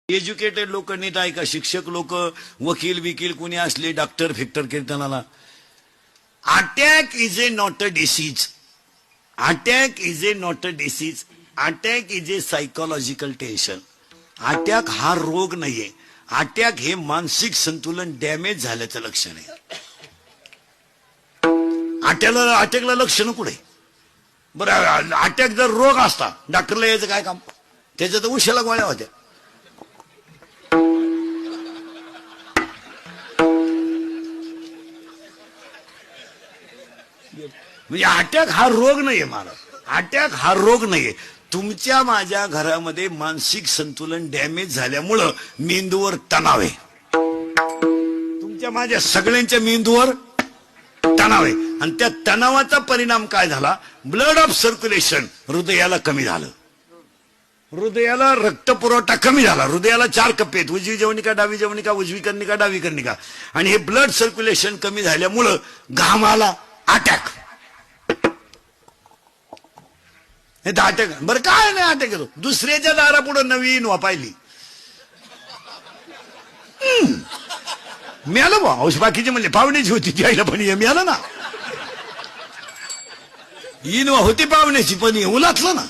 Educated लोक नीट ऐका, शिक्षक लोक, वकील विकील कोणी असले, डॉक्टर फिक्टर कीर्तनाला, attack is a not a disease. Attack is a not a disease. Attack is a psychological tension. Attack हा रोग नाहीये. अटॅक हे मानसिक संतुलन डॅमेज झाल्याचं लक्षण आहे. अटॅकला लक्षण कुठे? बरं, अटॅक जर रोग असता डॉक्टरला यायचं काय काम? त्याच्या तर उशाला गोळ्या होत्या. म्हणजे अटॅक हा रोग नाहीये. मला अटॅक हा रोग नाहीये. तुमच्या माझ्या घरामध्ये मानसिक संतुलन डॅमेज झाल्यामुळं मेंदूवर तणाव आहे. तुमच्या माझ्या सगळ्यांच्या मेंदूवर तणाव आहे. आणि त्या तणावाचा परिणाम काय झाला? ब्लड ऑफ सर्क्युलेशन, हृदयाला कमी झालं. हृदयाला रक्तपुरवठा कमी झाला. हृदयाला 4 कप्पे आहेत, उजवी जवनिका, डावी जवनिका, उजवी कर्णिका, डावी कर्णिका. आणि हे ब्लड सर्क्युलेशन कमी झाल्यामुळं घामाला अटॅक. हे अटॅक बरं काय नाही अटॅक येतो. दुसऱ्याच्या दारापुढे नवीन वापायली मिळालं बा. औष बाकीचे म्हणले पाहुण्याची होती ती आईला, पण हे मिळालं ना. इनवा होती पाहुण्याची, पण उलातलं ना.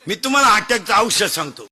मी तुम्हाला अटॅकचं औषध सांगतो.